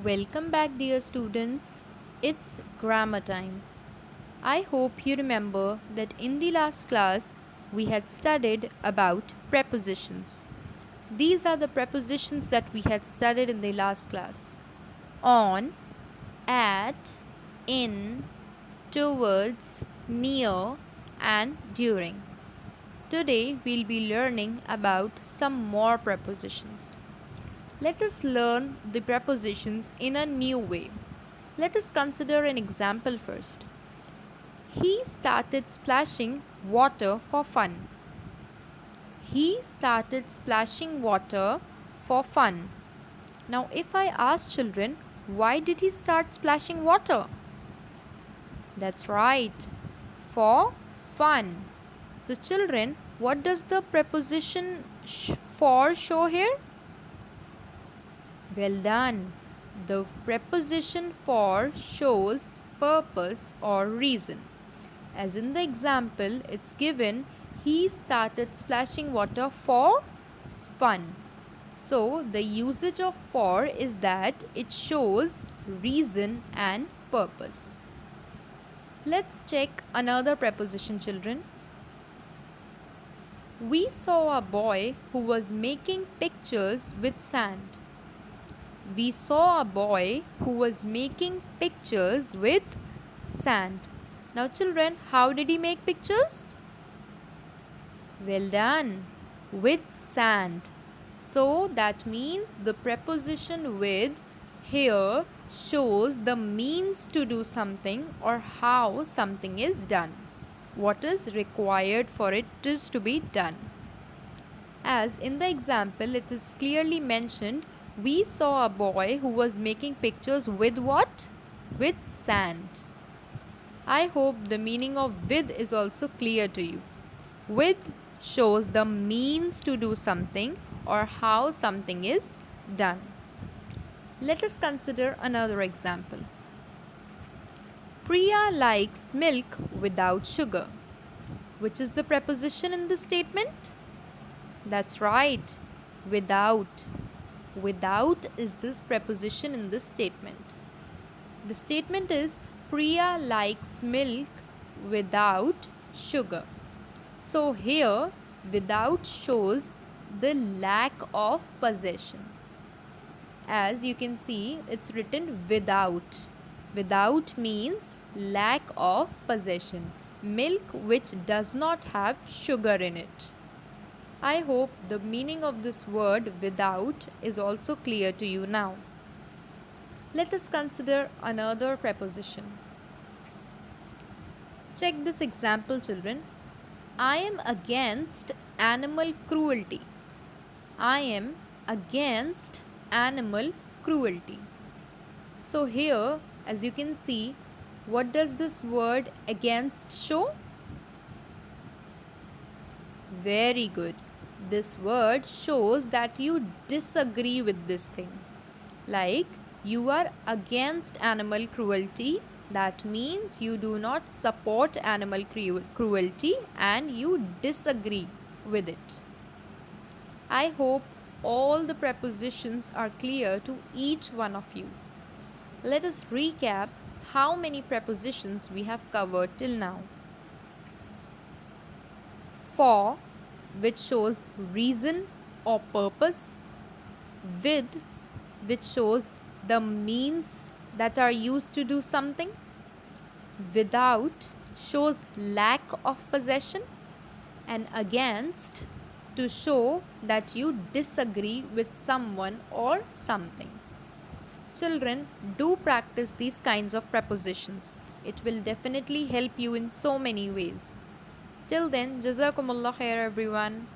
Welcome back, dear students. It's grammar time. I hope you remember that in the last class we had studied about prepositions. These are the prepositions that we had studied in the last class: on, at, in, towards, near, and during. Today we'll be learning about some more prepositions. Let us learn the prepositions in a new way. Let us consider an example first. He started splashing water for fun. He started splashing water for fun. Now, if I ask children, why did he start splashing water? That's right, for fun. So, children, what does the preposition for show here? Well done. The preposition for shows purpose or reason. As in the example, it's given he started splashing water for fun. So, the usage of for is that it shows reason and purpose. Let's check another preposition, children. We saw a boy who was making pictures with sand. We saw a boy who was making pictures with sand. Now, children, how did he make pictures? Well done. With sand. So, that means the preposition with here shows the means to do something or how something is done. What is required for it is to be done. As in the example, it is clearly mentioned, we saw a boy who was making pictures with what? With sand. I hope the meaning of with is also clear to you. With shows the means to do something or how something is done. Let us consider another example. Priya likes milk without sugar. Which is the preposition in this statement? That's right, without. Without is this preposition in this statement. The statement is Priya likes milk without sugar. So here, without shows the lack of possession. As you can see, it's written without. Without means lack of possession. Milk which does not have sugar in it. I hope the meaning of this word without is also clear to you now. Let us consider another preposition. Check this example, children. I am against animal cruelty. I am against animal cruelty. So here, as you can see, what does this word against show? Very good. This word shows that you disagree with this thing. Like, you are against animal cruelty. That means you do not support animal cruelty and you disagree with it. I hope all the prepositions are clear to each one of you. Let us recap how many prepositions we have covered till now. For, which shows reason or purpose. With, which shows the means that are used to do something. Without shows lack of possession. And against to show that you disagree with someone or something. Children, do practice these kinds of prepositions. It will definitely help you in so many ways. Till then, Jazakumullah khair everyone.